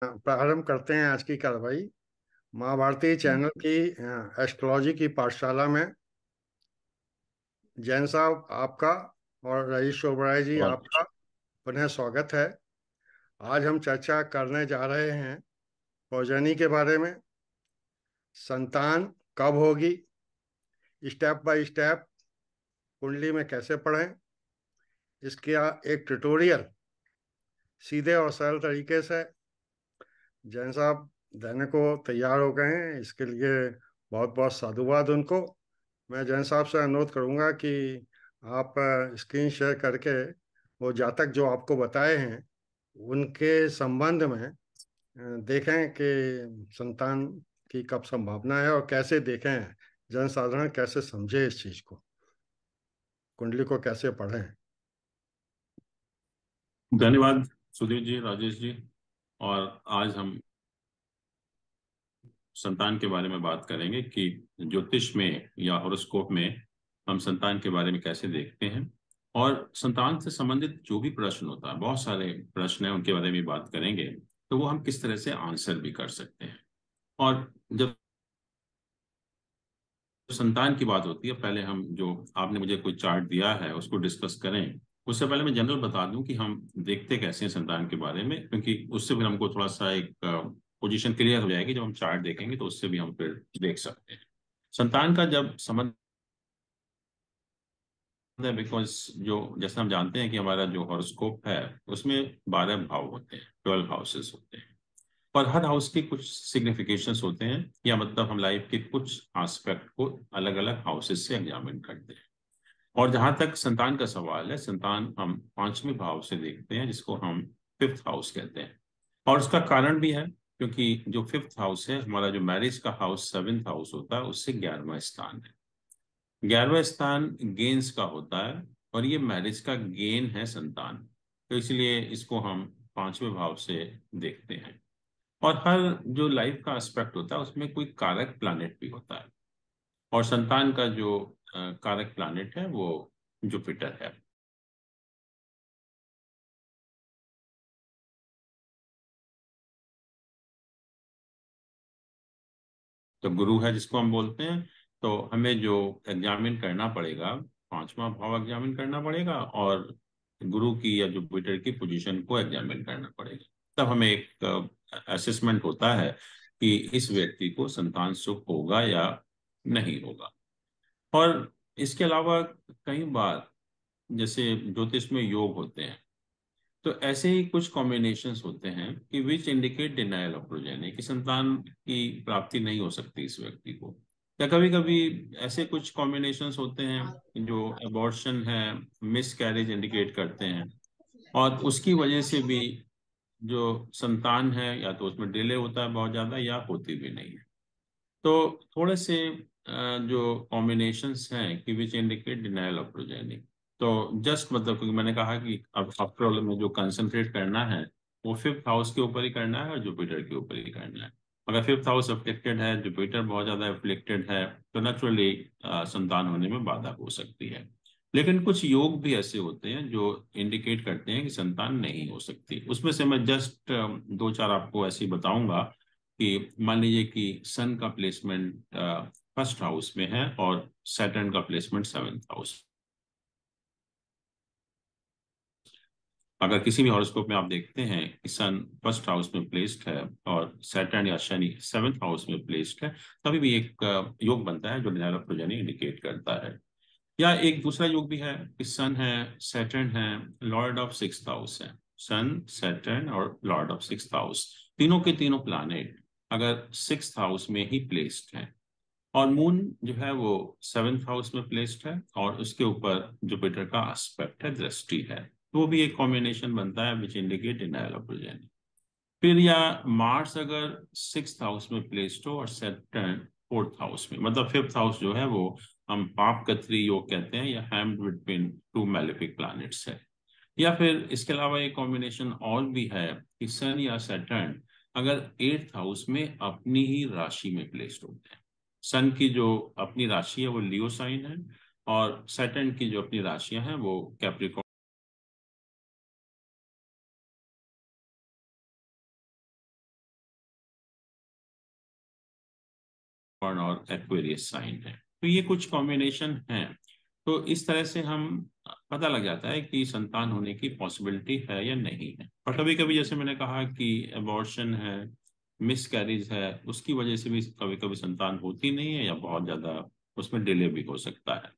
प्रारंभ करते हैं आज की कार्रवाई। माँ भारती चैनल की एस्ट्रोलॉजी की पाठशाला में जैन साहब आपका और रईस शोभराय जी और आपका पुनः स्वागत है। आज हम चर्चा करने जा रहे हैं पौजनी के बारे में। संतान कब होगी, स्टेप बाय स्टेप कुंडली में कैसे पढ़ें, इसका एक ट्यूटोरियल सीधे और सरल तरीके से जैन साहब देने को तैयार हो गए हैं। इसके लिए बहुत बहुत साधुवाद उनको। मैं जैन साहब से अनुरोध करूंगा कि आप स्क्रीन शेयर करके वो जातक जो आपको बताए हैं उनके संबंध में देखें कि संतान की कब संभावना है और कैसे देखें, जन साधारण कैसे समझे इस चीज को, कुंडली को कैसे पढ़ें। धन्यवाद सुधीर जी, राजेश जी। और आज हम संतान के बारे में बात करेंगे कि ज्योतिष में या हॉरोस्कोप में हम संतान के बारे में कैसे देखते हैं। और संतान से संबंधित जो भी प्रश्न होता है, बहुत सारे प्रश्न हैं, उनके बारे में बात करेंगे। तो वो हम किस तरह से आंसर भी कर सकते हैं। और जब संतान की बात होती है, पहले हम जो आपने मुझे कोई चार्ट दिया है उसको डिस्कस करें। उससे पहले मैं जनरल बता दूं कि हम देखते कैसे हैं संतान के बारे में, क्योंकि उससे फिर हमको थोड़ा सा एक पोजीशन क्लियर हो जाएगी। जब हम चार्ट देखेंगे तो उससे भी हम फिर देख सकते हैं संतान का जब संबंध है। बिकॉज जो जैसे हम जानते हैं कि हमारा जो हॉरोस्कोप है उसमें 12 भाव होते हैं, 12 हाउसेस होते हैं। और हर हाउस के कुछ सिग्निफिकेशंस होते हैं, या मतलब हम लाइफ के कुछ एस्पेक्ट को अलग अलग हाउसेस से एग्जामिन करते हैं। और जहां तक संतान का सवाल है, संतान हम पांचवें भाव से देखते हैं, जिसको हम फिफ्थ हाउस कहते हैं। और उसका कारण भी है, क्योंकि जो फिफ्थ हाउस है, हमारा जो मैरिज का हाउस सेवेंथ हाउस होता है, उससे 11वां स्थान है। 11वां स्थान गेन्स का होता है, और ये मैरिज का गेन है संतान। तो इसलिए इसको हम पांचवें भाव से देखते हैं। और हर जो लाइफ का एस्पेक्ट होता है उसमें कोई कारक प्लैनेट भी होता है। और संतान का जो कारक प्लैनेट है वो जुपिटर है। तो गुरु है जिसको हम बोलते हैं। तो हमें जो एग्जामिन करना पड़ेगा, पांचवा भाव एग्जामिन करना पड़ेगा, और गुरु की या जुपिटर की पोजीशन को एग्जामिन करना पड़ेगा। तब हमें एक असेसमेंट होता है कि इस व्यक्ति को संतान सुख होगा या नहीं होगा। और इसके अलावा कई बार जैसे ज्योतिष में योग होते हैं, तो ऐसे ही कुछ कॉम्बिनेशंस होते हैं कि विच इंडिकेट डिनायल ऑफ प्रोजेनी, कि संतान की प्राप्ति नहीं हो सकती इस व्यक्ति को। या कभी कभी ऐसे कुछ कॉम्बिनेशंस होते हैं जो अबॉर्शन है, मिस कैरेज इंडिकेट करते हैं। और उसकी वजह से भी जो संतान है, या तो उसमें डिले होता है बहुत ज्यादा, या होती भी नहीं है। तो थोड़े से जो कॉम्बिनेशंस हैं कि विच इंडिकेट डिनायल ऑफ प्रोजेनी। तो जस्ट मतलब, क्योंकि मैंने कहा कि अब आफ्टर ऑल में जो कंसंट्रेट करना है वो फिफ्थ हाउस के ऊपर ही करना है और जुपिटर के ऊपर ही करना है। अगर फिफ्थ हाउस अफ्लिक्टेड है, जुपिटर बहुत ज्यादा अफ्लिक्टेड है, तो नेचुरली संतान होने में बाधा हो सकती है। लेकिन कुछ योग भी ऐसे होते हैं जो इंडिकेट करते हैं कि संतान नहीं हो सकती। उसमें से मैं जस्ट दो चार आपको ऐसे ही बताऊंगा। कि मान लीजिए कि सन का प्लेसमेंट फर्स्ट हाउस में है और सैटर्न का प्लेसमेंट सेवेंथ हाउस। अगर किसी भी हॉरोस्कोप में आप देखते हैं कि सन फर्स्ट हाउस में प्लेस्ड है और सैटर्न या शनि सेवेंथ हाउस में प्लेस्ड है, तभी भी एक योग बनता है जो डिनायल ऑफ प्रोजेनी इंडिकेट करता है। या एक दूसरा योग भी है कि सन है, सैटर्न है, लॉर्ड ऑफ सिक्स्थ हाउस है। सन, सैटर्न और लॉर्ड ऑफ सिक्स्थ हाउस, तीनों के तीनों प्लैनेट अगर सिक्स्थ हाउस में ही प्लेस्ड है, और मून जो है वो सेवेंथ हाउस में प्लेस्ड है, और उसके ऊपर जुपिटर का एस्पेक्ट है, दृष्टि है, तो वो भी एक कॉम्बिनेशन बनता है which indicate denial of progeny. फिर या मार्स अगर सिक्स्थ हाउस में प्लेस्ड हो और सैटर्न फोर्थ हाउस में, मतलब फिफ्थ हाउस जो है वो हम पाप कथरी योग कहते हैं, या हैम्ड बिटवीन टू मैलेफिक प्लैनेट्स है। या फिर इसके अलावा एक कॉम्बिनेशन और भी है कि सन या सैटर्न अगर एट्थ हाउस में अपनी ही राशि में प्लेस्ड होते हैं। सन की जो अपनी राशि है वो लियो साइन है, और सैटर्न की जो अपनी राशियां हैं वो कैप्रिकॉर्न कैप्रिकॉर्न और एक्वेरियस साइन है। तो ये कुछ कॉम्बिनेशन है। तो इस तरह से हम पता लग जाता है कि संतान होने की पॉसिबिलिटी है या नहीं है। और कभी कभी जैसे मैंने कहा कि अबॉर्शन है, मिसकैरेज है, उसकी वजह से भी कभी कभी संतान होती नहीं है या बहुत ज्यादा उसमें डिले भी हो सकता है।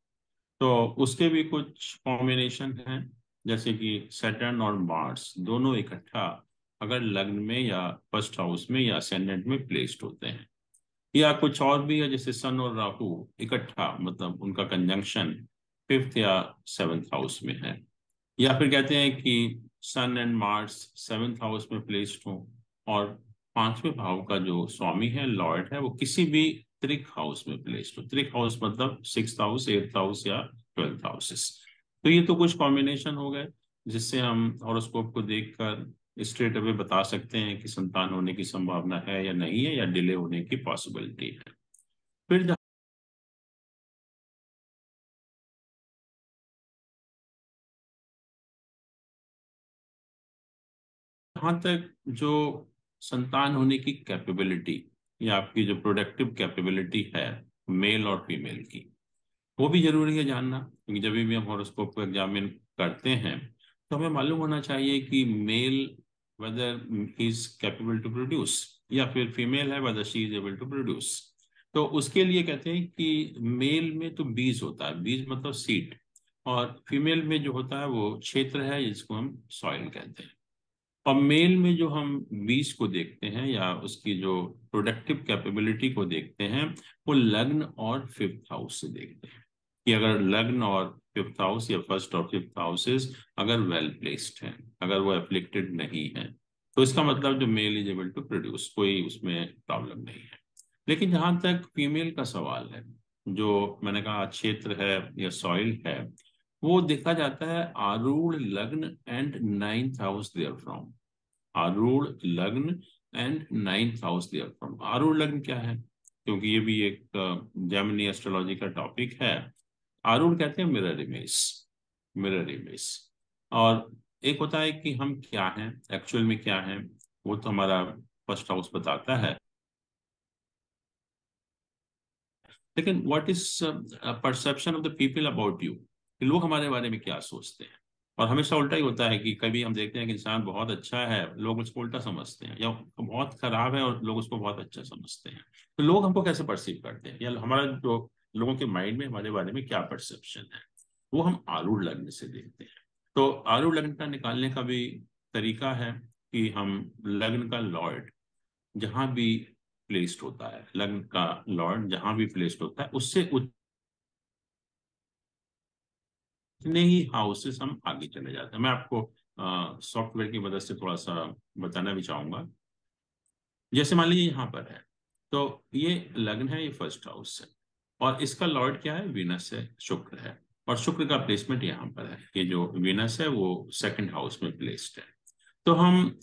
तो उसके भी कुछ कॉम्बिनेशन हैं, जैसे कि सैटर्न और मार्स दोनों इकट्ठा अगर लग्न में या फर्स्ट हाउस में या असेंडेंट में प्लेस्ड होते हैं, या कुछ और भी है जैसे सन और राहु इकट्ठा, मतलब उनका कंजंक्शन फिफ्थ या सेवेंथ हाउस में है, या फिर कहते हैं कि सन एंड मार्स सेवेंथ हाउस में प्लेस्ड हो और पांचवें भाव का जो स्वामी है, लॉर्ड है, वो किसी भी त्रिक हाउस में प्लेस्ड हो। त्रिक हाउस मतलब सिक्स हाउस, एट्थ हाउस या ट्वेल्थ हाउसेस। तो ये तो कुछ कॉम्बिनेशन हो गए जिससे हम हॉरोस्कोप को देखकर स्ट्रेट अवे बता सकते हैं कि संतान होने की संभावना है या नहीं है, या डिले होने की पॉसिबिलिटी है। फिर जहाँ तक जो संतान होने की कैपेबिलिटी या आपकी जो प्रोडक्टिव कैपेबिलिटी है मेल और फीमेल की, वो भी जरूरी है जानना, क्योंकि जब भी हम हॉरोस्कोप को एग्जामिन करते हैं तो हमें मालूम होना चाहिए कि male whether he is capable to produce, या फिर फीमेल है whether she is able to produce. तो उसके लिए कहते हैं कि मेल में तो बीज होता है, बीज मतलब सीड, और फीमेल में जो होता है वो क्षेत्र है जिसको हम सॉइल कहते हैं। और मेल में जो हम बीज को देखते हैं या उसकी जो प्रोडक्टिव कैपेबिलिटी को देखते हैं, वो लग्न और फिफ्थ हाउस से देखते हैं कि अगर लग्न और फिफ्थ हाउस या फर्स्ट और फिफ्थ हाउसेस अगर वेल प्लेस्ड हैं, अगर वो एफ्लिक्टेड नहीं है, तो इसका मतलब जो male is able to produce, कोई उसमें प्रॉब्लम नहीं है। लेकिन जहां तक फीमेल का सवाल है, जो मैंने कहा क्षेत्र है या सॉइल है, वो देखा जाता है आरूढ़ लग्न and ninth house therefrom. आरूढ़ लग्न and ninth house therefrom. आरूढ़ लग्न क्या है, क्योंकि ये भी एक जेमिनी एस्ट्रोलॉजी का टॉपिक है। आरूढ़ कहते हैं मिरर इमेज, मिरर इमेज। और एक होता है कि हम क्या हैं, एक्चुअल में क्या हैं, वो तो हमारा फर्स्ट हाउस बताता है। लेकिन what is perception of the people about you, कि लोग हमारे बारे में क्या सोचते हैं। और हमेशा उल्टा ही होता है कि कभी हम देखते हैं कि इंसान बहुत अच्छा है, लोग उसको उल्टा समझते हैं, या बहुत खराब है और लोग उसको बहुत अच्छा समझते हैं। तो लोग हमको कैसे परसीव करते हैं, या हमारा जो लोगों के माइंड में हमारे बारे में क्या परसेप्शन है, वो हम आरूढ़ लग्न से देखते हैं। तो आरूढ़ लग्न का निकालने का भी तरीका है कि हम लग्न का लॉर्ड जहां भी प्लेस्ड होता है, लग्न का लॉर्ड जहां भी प्लेस्ड होता है, उससे उतने ही हाउसेस हम आगे चले जाते हैं। मैं आपको सॉफ्टवेयर की मदद से थोड़ा सा बताना भी चाहूंगा। जैसे मान लीजिए यहाँ पर है, तो ये लग्न है, ये फर्स्ट हाउस है, और इसका लॉर्ड क्या है, वीनस है, शुक्र है। और शुक्र का प्लेसमेंट यहाँ पर है, ये जो वीनस है वो सेकंड हाउस में प्लेस्ड है। तो हम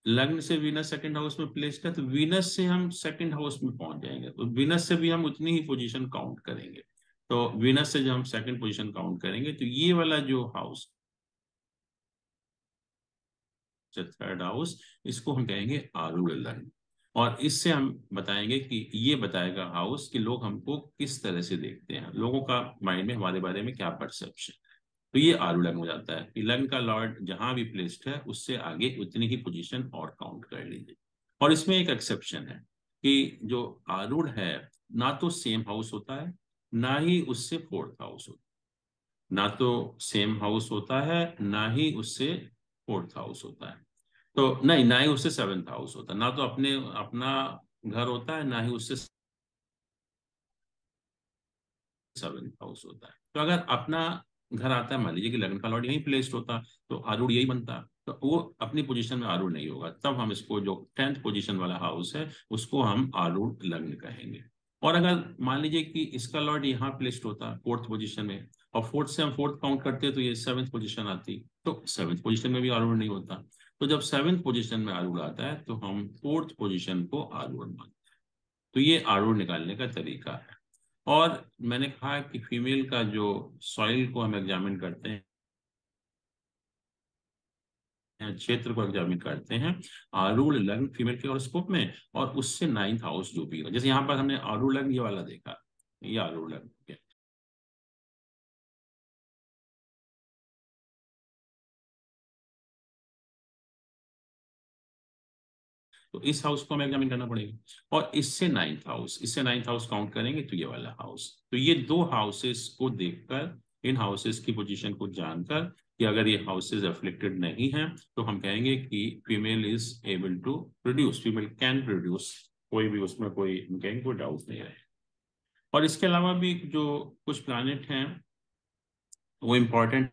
लग्न से वीनस सेकंड हाउस में प्लेस्ड है, तो वीनस से हम सेकंड हाउस में पहुंच जाएंगे, तो वीनस से भी हम उतनी ही पोजीशन काउंट करेंगे। तो वीनस से जब हम सेकंड पोजीशन काउंट करेंगे, तो ये वाला जो हाउस, थर्ड हाउस, इसको हम कहेंगे आरूढ़ लग्न। और इससे हम बताएंगे कि ये बताएगा हाउस कि लोग हमको किस तरह से देखते हैं, लोगों का माइंड में हमारे बारे में क्या परसेप्शन। तो ये आरूढ़ लग्न हो जाता है कि लग्न का लॉर्ड जहां भी प्लेस्ड है उससे आगे उतनी ही पोजीशन और काउंट कर लीजिए। और इसमें एक एक्सेप्शन है कि जो आरूढ़ है, ना तो सेम हाउस होता है, ना ही उससे फोर्थ हाउस होता है। ना तो सेम हाउस होता है, ना ही उससे फोर्थ हाउस होता है। तो नहीं, ना ही उससे सेवेंथ हाउस होता है, ना तो अपने अपना घर होता है, ना ही उससे सेवेंथ हाउस होता है। तो अगर अपना घर आता है, मान लीजिए कि लग्न का लॉर्ड यहीं प्लेस्ड होता, तो आरूढ़ यही बनता। तो वो अपनी पोजीशन में आरूढ़ नहीं होगा, तब हम इसको जो टेंथ पोजीशन वाला हाउस है उसको हम आरूढ़ लग्न कहेंगे। और अगर मान लीजिए कि इसका लॉर्ड यहाँ प्लेस्ड होता फोर्थ पोजीशन में, और फोर्थ से हम फोर्थ काउंट करते तो ये सेवेंथ पोजीशन आती, तो सेवेंथ पोजीशन में भी आरूढ़ नहीं होता। तो जब सेवेंथ पोजीशन में आरूढ़ आता है तो हम फोर्थ पोजीशन को आरूढ़ मानते हैं। तो ये आरूढ़ निकालने का तरीका है। और मैंने कहा कि फीमेल का जो सॉइल को हम एग्जामिन करते हैं, क्षेत्र को एग्जामिन करते हैं आरूढ़ लग्न फीमेल के हॉरोस्कोप में, और उससे 9th हाउस जो भी, जैसे यहाँ पर हमने आरूढ़ लग्न ये वाला देखा, ये आरूढ़ लग्न है। तो इस हाउस को हमें एग्जामिन करना पड़ेगा, और इससे नाइन्थ हाउस काउंट करेंगे तो ये वाला हाउस। तो ये दो हाउसेस को देखकर, इन हाउसेस की पोजीशन को जानकर, कि अगर ये हाउसेस अफ्लिक्टेड नहीं हैं तो हम कहेंगे कि female is able to produce, female can produce, कोई भी उसमें कोई, हम कहेंगे कोई डाउट नहीं है। और इसके अलावा भी जो कुछ प्लैनेट हैं वो इम्पोर्टेंट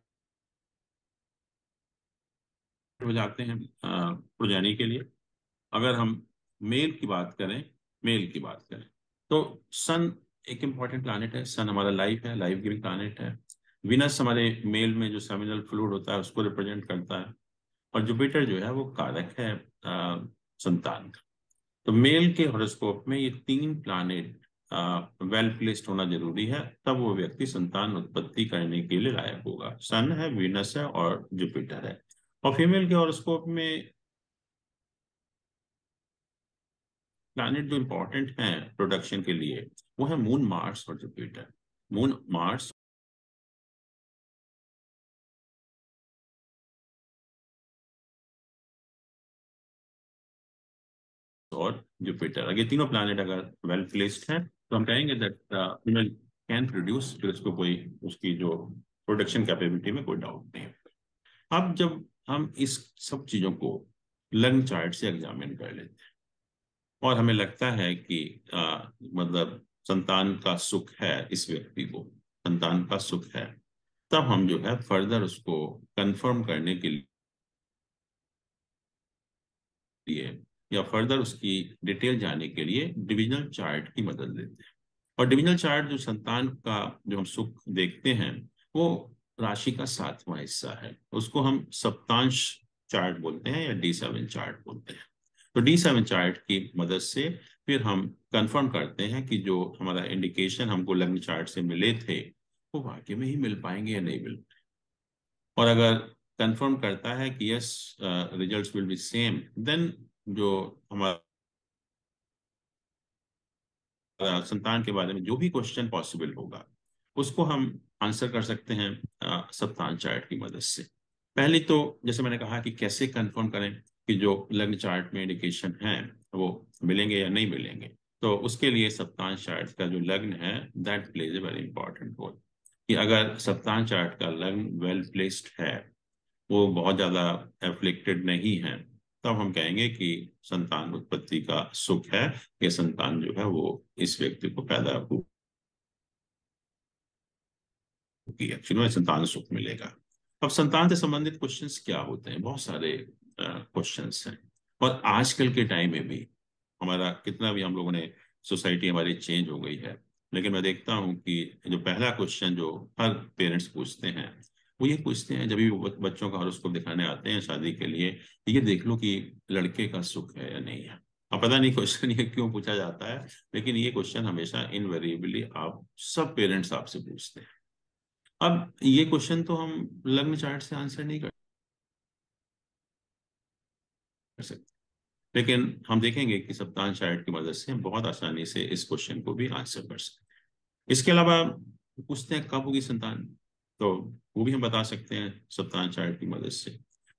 हो जाते हैं प्रोजेनी के लिए। अगर हम मेल की बात करें, मेल की बात करें तो सन एक इम्पॉर्टेंट प्लैनेट है। सन हमारा लाइफ है, लाइफ गिविंग प्लैनेट है। विनस हमारे मेल में जो सेमिनल फ्लूइड होता है उसको रिप्रेजेंट करता है, और जुपिटर जो है वो कारक है संतान का। तो मेल के हॉरोस्कोप में ये तीन प्लैनेट वेल प्लेस्ड होना जरूरी है, तब वो व्यक्ति संतान उत्पत्ति करने के लिए लायक होगा। सन है, वीनस है और जुपिटर है। और फीमेल के हॉरोस्कोप में प्लैनेट जो इंपॉर्टेंट हैं प्रोडक्शन के लिए वो है मून, मार्स और जुपिटर। मून, मार्स और जुपिटर, अगर तीनों प्लैनेट अगर वेल प्लेस्ड हैं तो हम कहेंगे दैट फीमेल कैन प्रोड्यूस, फिर उसको कोई, उसकी जो प्रोडक्शन कैपेबिलिटी में कोई डाउट नहीं है। अब जब हम इस सब चीजों को लग्न चार्ट से एग्जामिन कर लेते हैं और हमें लगता है कि मतलब संतान का सुख है, इस व्यक्ति को संतान का सुख है, तब हम जो है फर्दर उसको कंफर्म करने के लिए या फर्दर उसकी डिटेल जानने के लिए डिविजनल चार्ट की मदद लेते हैं। और डिविजनल चार्ट जो संतान का जो हम सुख देखते हैं वो राशि का 7वां हिस्सा है, उसको हम सप्तांश चार्ट बोलते हैं या D7 चार्ट बोलते हैं। तो D7 चार्ट की मदद से फिर हम कंफर्म करते हैं कि जो हमारा इंडिकेशन हमको लग्न चार्ट से मिले थे वो वाकई में ही मिल पाएंगे या नहीं मिल। और अगर कंफर्म करता है कि yes results will be same, then जो हमारा संतान के बारे में जो भी क्वेश्चन पॉसिबल होगा उसको हम आंसर कर सकते हैं सप्तान चार्ट की मदद से। पहले तो जैसे मैंने कहा कि कैसे कंफर्म करें कि जो लग्न चार्ट में इंडिकेशन है वो मिलेंगे या नहीं मिलेंगे, तो उसके लिए सप्तान चार्ट का जो लग्न है that plays a very important role. कि अगर सप्तान चार्ट का लग्न वेल प्लेस्ड है, वो बहुत ज्यादा एफ्लिक्टेड नहीं है, तब हम कहेंगे कि संतान उत्पत्ति का सुख है, ये संतान जो है वो इस व्यक्ति को पैदा होगी, एक्चुअली में संतान सुख मिलेगा। अब संतान से संबंधित क्वेश्चंस क्या होते हैं, बहुत सारे क्वेश्चंस हैं। और आजकल के टाइम में भी हमारा कितना भी हम लोगों ने, सोसाइटी हमारी चेंज हो गई है, लेकिन मैं देखता हूँ कि जो पहला क्वेश्चन जो हर पेरेंट्स पूछते हैं वो ये पूछते हैं जब भी वो बच्चों का हॉरोस्कोप दिखाने आते हैं शादी के लिए, ये देख लो कि लड़के का सुख है या नहीं है। अब पता नहीं क्वेश्चन ये क्यों पूछा जाता है, लेकिन ये क्वेश्चन हमेशा इनवेरिएबली आप सब पेरेंट्स आपसे पूछते हैं। अब ये क्वेश्चन तो हम लग्न चार्ट से आंसर नहीं कर सकते, लेकिन हम देखेंगे कि सप्ताह चार्ट की मदद से हम बहुत आसानी से इस क्वेश्चन को भी आंसर कर सकते हैं। इसके अलावा पूछते हैं कब होगी संतान, तो वो भी हम बता सकते हैं सप्ताह चार्ट की मदद से।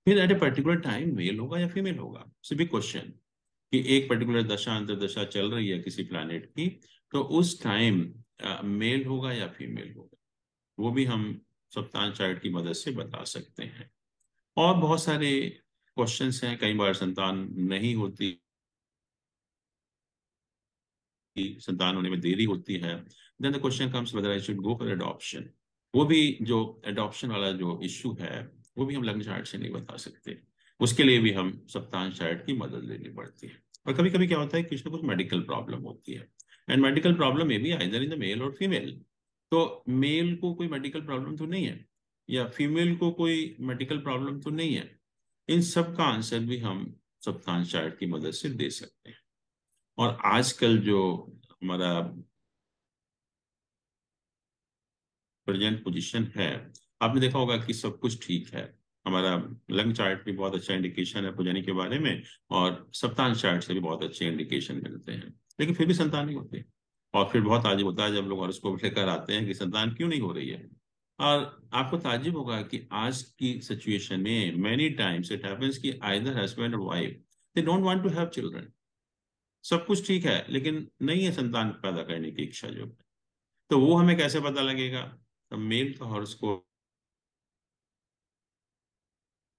फिर at a particular time male होगा या फीमेल होगा, सिर्फ क्वेश्चन कि एक पर्टिकुलर दशा अंतर्दशा चल रही है किसी प्लैनेट की, तो उस टाइम मेल होगा या फीमेल होगा, वो भी हम सप्ताह चार्ट की मदद से बता सकते हैं। और बहुत सारे क्वेश्चंस हैं, कई बार संतान नहीं होती, संतान होने में देरी होती है, then the question comes whether I should go for adoption. वो भी जो एडॉप्शन वाला जो इश्यू है वो भी हम लग्न चार्ट से नहीं बता सकते, उसके लिए भी हम सप्ताह चार्ट की मदद लेनी पड़ती है। और कभी कभी क्या होता है कुछ ना कुछ मेडिकल प्रॉब्लम होती है, एंड मेडिकल प्रॉब्लम में भी आइदर इन द मेल और फीमेल। तो मेल को कोई मेडिकल प्रॉब्लम तो नहीं है या फीमेल को कोई मेडिकल प्रॉब्लम तो नहीं है, इन सब का आंसर भी हम सप्ताह चार्ट की मदद से दे सकते हैं। और आजकल जो हमारा प्रेजेंट पोजीशन है, आपने देखा होगा कि सब कुछ ठीक है, हमारा लग्न चार्ट भी बहुत अच्छा इंडिकेशन है प्रोजेनी के बारे में, और सप्तांश चार्ट से भी बहुत अच्छे इंडिकेशन मिलते हैं, लेकिन फिर भी संतान नहीं होती। और फिर बहुत ताज्जुब होता है जब लोग हॉरोस्कोप लेकर आते हैं कि संतान क्यों नहीं हो रही है। और आपको ताज्जुब होगा कि आज की सिचुएशन में मेनी टाइम्स इट हैपेंस कि आइदर हस्बैंड और wife they don't want to have children. सब कुछ ठीक है लेकिन नहीं है संतान पैदा करने की इच्छा जो है। तो वो हमें कैसे पता लगेगा? तो मेल का हॉरोस्कोप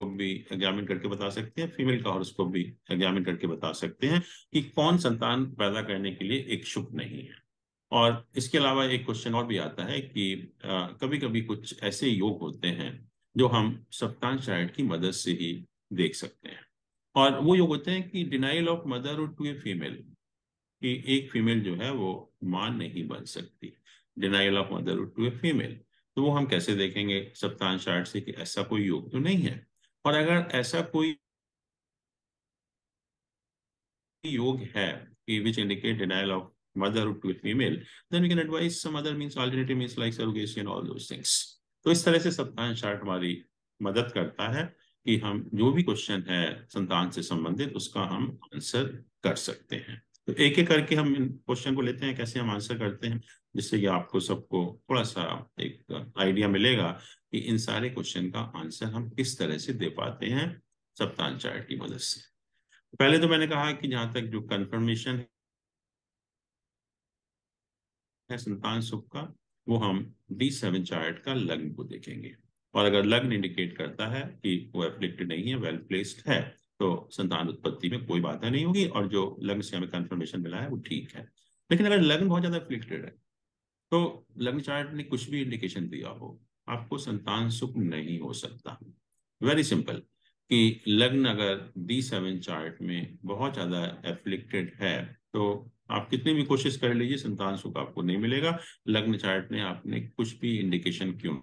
भी एग्जामिन करके बता सकते हैं, फीमेल का हॉरोस्कोप भी एग्जामिन करके बता सकते हैं कि कौन संतान पैदा करने के लिए इच्छुक नहीं है। और इसके अलावा एक क्वेश्चन और भी आता है कि कभी कभी कुछ ऐसे योग होते हैं जो हम सप्तांश चार्ट की मदद से ही देख सकते हैं। और वो योग होते हैं कि denial of motherhood to a female, कि एक फीमेल जो है वो मां नहीं बन सकती, denial of motherhood to a female. तो वो हम कैसे देखेंगे सप्तांश चार्ट से कि ऐसा कोई योग तो नहीं है। और अगर ऐसा कोई योग है कि which indicate denial of motherhood to a female, then we can advise some other means, alternative means like surrogacy and all those things. तो इस तरह से सप्तांश चार्ट हमारी मदद करता है कि हम जो भी क्वेश्चन है संतान से संबंधित उसका हम आंसर कर सकते हैं। तो एक एक करके हम इन क्वेश्चन को लेते हैं, कैसे हम आंसर करते हैं, जिससे कि आपको सबको थोड़ा सा एक आइडिया मिलेगा कि इन सारे क्वेश्चन का आंसर हम किस तरह से दे पाते हैं सप्तांश चार्ट की मदद से। पहले तो मैंने कहा कि जहां तक जो कंफर्मेशन है संतान सुख का, वो हम D7 चार्ट का लग्न को देखेंगे। और अगर लग्न इंडिकेट करता है कि वो एफ्लिक्टेड नहीं है, वेल प्लेस्ड है, तो संतान उत्पत्ति में कोई बाधा नहीं होगी, और जो लग्न से हमें कंफर्मेशन मिला है वो ठीक है। लेकिन अगर लग्न बहुत ज्यादा एफ्लिक्टेड है, तो लग्न चार्ट ने कुछ भी इंडिकेशन दिया हो, आपको संतान सुख नहीं हो सकता। वेरी सिंपल, कि लग्न अगर D7 चार्ट में बहुत ज्यादा एफ्लिक्टेड है, तो आप कितनी भी कोशिश कर लीजिए संतान सुख आपको नहीं मिलेगा, लग्न चार्ट ने आपने कुछ भी इंडिकेशन क्यों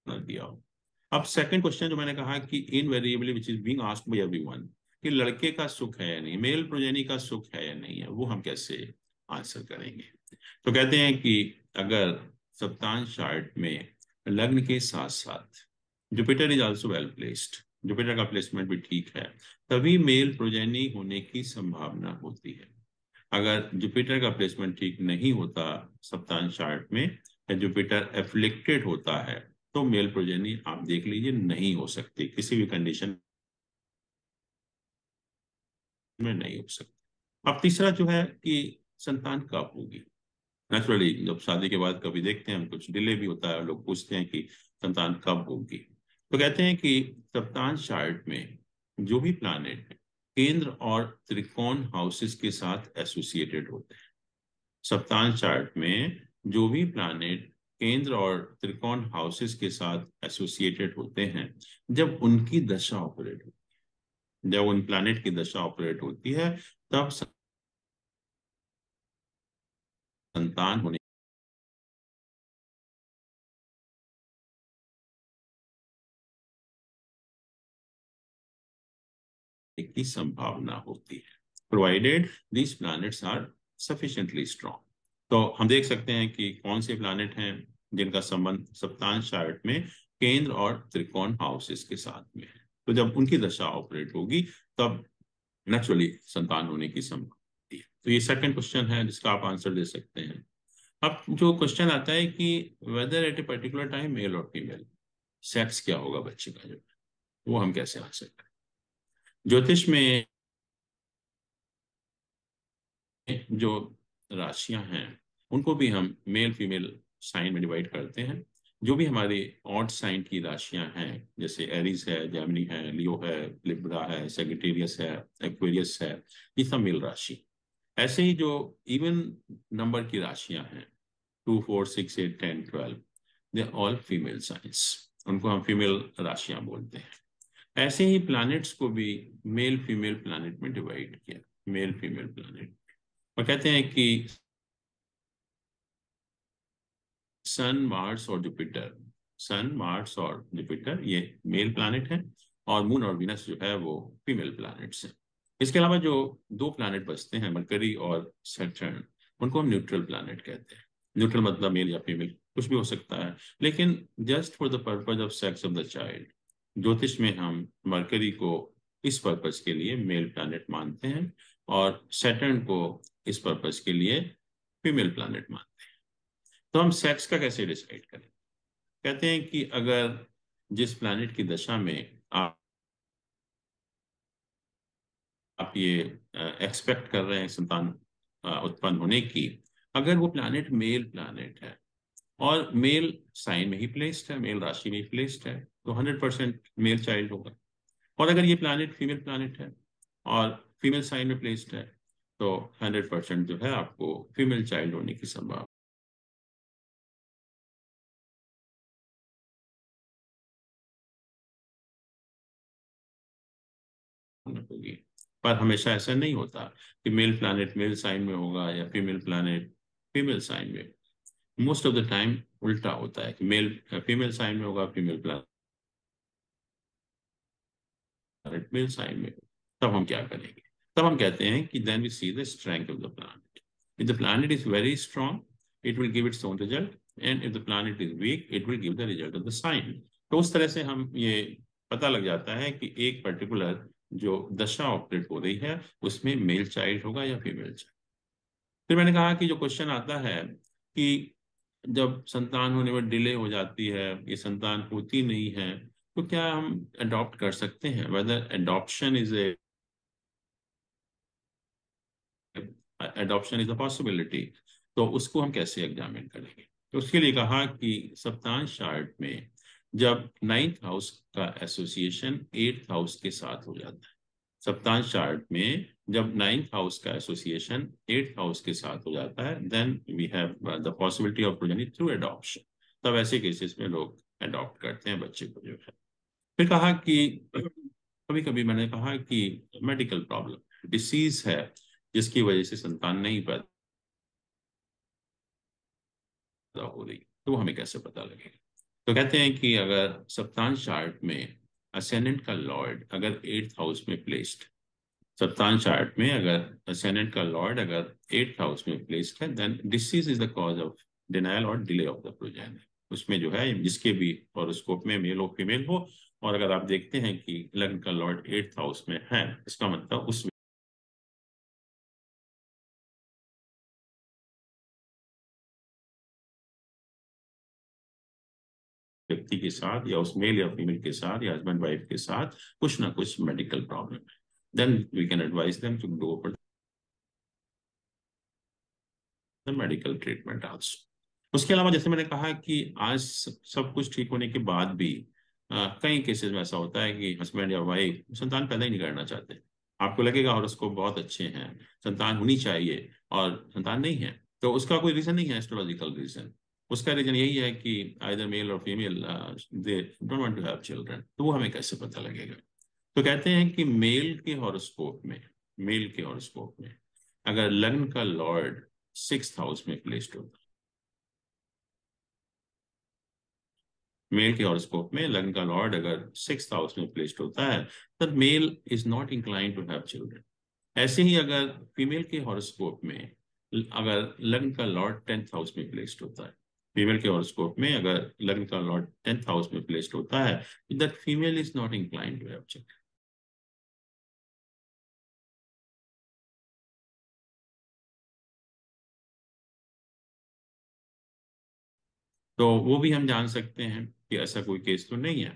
न दिया हो। अब सेकंड क्वेश्चन जो मैंने कहा कि invariably which is being asked by everyone, कि लड़के का सुख है या नहीं, मेल प्रोजेनी का सुख है या नहीं है, वो हम कैसे आंसर करेंगे? तो कहते हैं कि अगर सप्तांश चार्ट में लग्न के साथ साथ Jupiter is also well placed, Jupiter का प्लेसमेंट भी ठीक है, तभी मेल प्रोजेनी होने की संभावना होती है। अगर जुपिटर का प्लेसमेंट ठीक नहीं होता सप्तांश चार्ट में, या जुपिटर एफ्लिक्टेड होता है, तो मेल प्रोजेनी आप देख लीजिए नहीं हो सकती, किसी भी कंडीशन में नहीं हो सकती। अब तीसरा जो है कि संतान कब होगी। नेचुरली जब शादी के बाद कभी देखते हैं हम कुछ डिले भी होता है, लोग पूछते हैं कि संतान कब होगी। तो कहते हैं कि सप्तांश चार्ट में जो भी प्लैनेट केंद्र और त्रिकोण हाउसेस के साथ एसोसिएटेड होते हैं, सप्तांश चार्ट में जो भी प्लैनेट केंद्र और त्रिकोण हाउसेस के साथ एसोसिएटेड होते हैं, जब उनकी दशा ऑपरेट होती है, जब उन प्लैनेट की दशा ऑपरेट होती है, तब संतान होने की संभावना होती है, provided these planets are sufficiently strong. तो हम देख सकते हैं कि कौन से प्लैनेट हैं जिनका संबंध सप्तांश चार्ट में केंद्र और त्रिकोण हाउसेस के साथ में है। तो जब उनकी दशा ऑपरेट होगी, तब नेचुरली संतान होने की संभावना होती है। तो ये सेकंड क्वेश्चन है जिसका आप आंसर दे सकते हैं। अब जो क्वेश्चन आता है कि whether at a particular time male और फीमेल, सेक्स क्या होगा बच्चे का, जो वो हम कैसे आंसर करें? ज्योतिष में जो राशियां हैं उनको भी हम मेल फीमेल साइन में डिवाइड करते हैं। जो भी हमारे ऑड साइन की राशियां हैं, जैसे एरीज है, जेमिनी है, लियो है, लिब्रा है, सेजिटेरियस है, एक्वेरियस है, ये सब मेल राशि। ऐसे ही जो इवन नंबर की राशियां हैं, 2 4 6 8 10 12, दे ऑल फीमेल साइंस, उनको हम फीमेल राशियां बोलते हैं। ऐसे ही प्लैनेट्स को भी मेल फीमेल प्लैनेट में डिवाइड किया, मेल फीमेल प्लैनेट। और कहते हैं कि सन मार्स और जुपिटर, सन मार्स और जुपिटर ये मेल प्लैनेट हैं, और मून और वीनस जो है वो फीमेल प्लैनेट्स हैं। इसके अलावा जो दो प्लैनेट बचते हैं, मरकरी और सैटर्न, उनको हम न्यूट्रल प्लैनेट कहते हैं। न्यूट्रल मतलब मेल या फीमेल, कुछ भी हो सकता है, लेकिन just for the purpose of sex of the child, ज्योतिष में हम मरकरी को इस पर्पज के लिए मेल प्लैनेट मानते हैं और सैटर्न को इस पर्पज के लिए फीमेल प्लैनेट मानते हैं। तो हम सेक्स का कैसे डिसाइड करें? कहते हैं कि अगर जिस प्लैनेट की दशा में आप ये एक्सपेक्ट कर रहे हैं संतान उत्पन्न होने की, अगर वो प्लैनेट मेल प्लैनेट है और मेल साइन में ही प्लेस्ड है, मेल राशि में ही प्लेस्ड है, तो 100% मेल चाइल्ड होगा। और अगर ये प्लैनेट फीमेल प्लैनेट है और फीमेल साइन में प्लेस्ड है, तो 100% जो है आपको फीमेल चाइल्ड होने की संभावना होगी। पर हमेशा ऐसा नहीं होता कि मेल प्लैनेट मेल साइन में होगा या फीमेल प्लैनेट फीमेल साइन में। मोस्ट ऑफ द टाइम उल्टा होता है कि मेल फीमेल साइन में होगा, फीमेल प्लैनेट मेल साइन में। तब हम क्या करेंगे? तब हम कहते हैं कि then we see the strength of the planet. If the planet is very strong it will give its own result, and if the planet is weak it will give the result of the sign. तो उस तरह से हम ये पता लग जाता है कि एक पर्टिकुलर जो दशा ऑपरेट हो रही है उसमें मेल चाइल्ड होगा या फीमेल चाइल्ड। फिर मैंने कहा कि जो क्वेश्चन आता है कि जब संतान होने में डिले हो जाती है, ये संतान होती नहीं है, तो क्या हम अडॉप्ट कर सकते हैं? Whether adoption is a adoption is a possibility. तो उसको हम कैसे एग्जामिन करेंगे? तो उसके लिए कहा कि सप्तांश चार्ट में जब 9th हाउस का एसोसिएशन 8th हाउस के साथ हो जाता है, सप्तांश चार्ट में जब 9th हाउस का एसोसिएशन 8th हाउस के साथ हो जाता है, then we have the possibility of progeny through adoption. तब ऐसे केसेस में लोग अडॉप्ट करते हैं बच्चे को जो है। फिर कहा कि कभी कभी मैंने कहा कि मेडिकल प्रॉब्लम डिसीज है जिसकी वजह से संतान नहीं पैदा हो रही, तो हमें कैसे पता लगेगा? तो कहते हैं कि अगर सप्तांश चार्ट में असेंडेंट का लॉर्ड अगर 8th हाउस में प्लेस्ड, सप्तांश चार्ट में अगर असेंडेंट का लॉर्ड अगर 8th हाउस में प्लेस्ड है, then disease is the cause of denial और डिले ऑफ द प्रोजेनी। उसमें जो है जिसके भी हॉरोस्कोप में मेल हो फीमेल हो, और अगर आप देखते हैं कि लग्न का लॉर्ड 8th हाउस में है, इसका मतलब उस व्यक्ति के साथ या उस मेल या फीमेल के साथ या हस्बैंड वाइफ के साथ कुछ ना कुछ मेडिकल प्रॉब्लम है, then we can advise them to go for the medical treatment also. उसके अलावा जैसे मैंने कहा कि आज सब कुछ ठीक होने के बाद भी कई केसेस में ऐसा होता है कि हस्बैंड या वाइफ संतान पैदा ही नहीं करना चाहते। आपको लगेगा और उसको बहुत अच्छे हैं, संतान होनी चाहिए, और संतान नहीं है, तो उसका कोई रीजन नहीं है एस्ट्रोलॉजिकल रीजन। उसका रीजन यही है कि आइदर मेल और female they don't want to have children. तो वो हमें कैसे पता लगेगा? तो कहते हैं कि मेल के हॉरोस्कोप में अगर लग्न का लॉर्ड 6th हाउस में प्लेस्ड होता है, मेल के हॉरोस्कोप में लग्न का लॉर्ड अगर 6th हाउस में प्लेस्ड होता है, तब male is not inclined to have children. ऐसे ही अगर फीमेल के हॉरोस्कोप में अगर लग्न का लॉर्ड 10th हाउस में प्लेस्ड होता है, फीमेल के हॉरोस्कोप में अगर लग्न का लॉर्ड 10th हाउस में प्लेस्ड होता है, that female is not inclined to have children. तो वो भी हम जान सकते हैं कि ऐसा कोई केस तो नहीं है।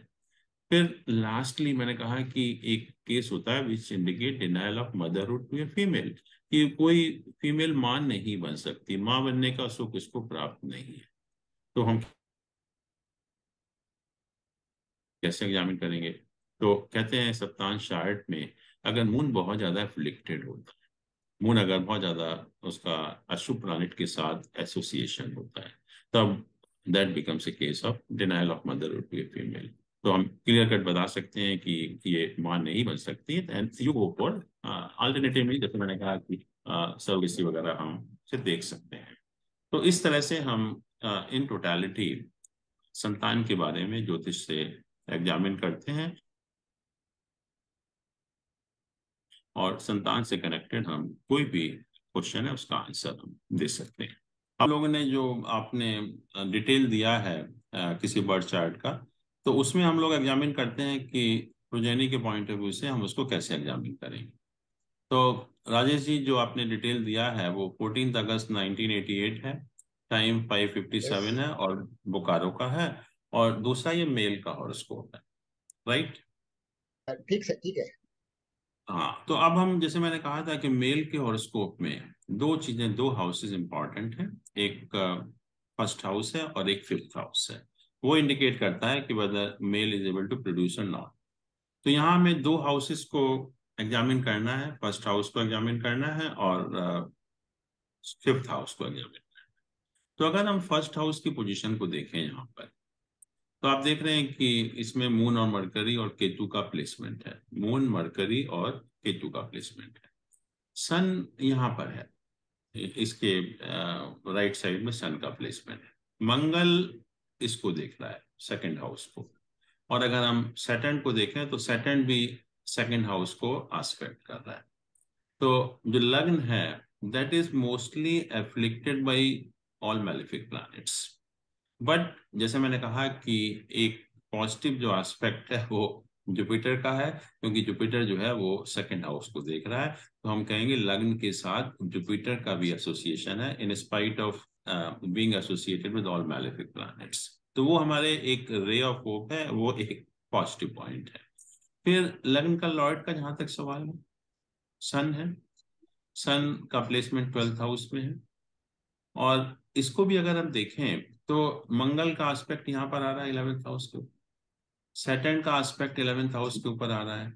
फिर लास्टली मैंने कहा कि एक केस होता है which indicate denial of motherhood to a female, कि कोई फीमेल मां नहीं बन सकती, मां बनने का सुख उसको प्राप्त नहीं है। तो हम कैसे एग्जामिन करेंगे? तो कहते हैं सप्तांश चार्ट में अगर मून बहुत ज्यादा एफ्लिक्टेड होता है, मून अगर बहुत ज्यादा उसका अशुभ प्लैनेट के साथ एसोसिएशन होता है, तब that becomes a case of denial of motherhood to a female. तो हम क्लियर कट बता सकते हैं कि ये मां नहीं बन सकती, and you go for alternatively, जैसे मैंने कहा कि सर्विस वगैरह हम से देख सकते हैं। तो इस तरह से हम इन टोटालिटी संतान के बारे में ज्योतिष से एग्जामिन करते हैं, और संतान से कनेक्टेड हम कोई भी क्वेश्चन है उसका आंसर हम दे सकते हैं। आप लोगों ने जो आपने डिटेल दिया है किसी बर्थ चार्ट का, तो उसमें हम लोग एग्जामिन करते हैं कि प्रोजेनी के पॉइंट ऑफ व्यू से हम उसको कैसे एग्जामिन करेंगे। तो राजेश जी, जो आपने डिटेल दिया है वो 14 अगस्त 1988 है, टाइम यस। 5:57 है और बोकारो का है, और दूसरा ये मेल का हॉरोस्कोप है, राइट? ठीक है, ठीक है। हाँ, तो अब हम, जैसे मैंने कहा था कि मेल के हॉरोस्कोप में दो चीजें, दो हाउसेस इंपॉर्टेंट हैं। एक फर्स्ट हाउस है और एक फिफ्थ हाउस है। वो इंडिकेट करता है कि whether male is able to produce और नॉट। तो यहाँ हमें दो हाउसेस को एग्जामिन करना है, फर्स्ट हाउस को एग्जामिन करना है और फिफ्थ हाउस को एग्जामिन। तो अगर हम फर्स्ट हाउस की पोजीशन को देखें यहाँ पर, तो आप देख रहे हैं कि इसमें मून और मरकरी और केतु का प्लेसमेंट है। मून, मरकरी और केतु का प्लेसमेंट है। सन यहाँ पर है, इसके राइट साइड में सन का प्लेसमेंट है। मंगल इसको देख रहा है, सेकंड हाउस को। और अगर हम सैटर्न को देखें तो सैटर्न भी सेकंड हाउस को आस्पेक्ट कर रहा है। तो जो लग्न है, that is mostly afflicted by all malefic planets. But जैसे मैंने कहा कि एक पॉजिटिव जो एस्पेक्ट है वो जुपिटर का है, क्योंकि जुपिटर जो है वो सेकंड हाउस को देख रहा है। तो हम कहेंगे लग्न के साथ जुपिटर का भी एसोसिएशन है, in spite of being associated with all malefic planets. तो वो हमारे एक रे ऑफ होप है, वो एक पॉजिटिव पॉइंट है। फिर लग्न का लॉर्ड का जहां तक सवाल है, सन है। सन का प्लेसमेंट 12th हाउस में है। और इसको भी अगर हम देखें तो मंगल का एस्पेक्ट यहाँ पर आ रहा है 11th हाउस के ऊपर। सैटर्न का एस्पेक्ट 11th हाउस के ऊपर आ रहा है।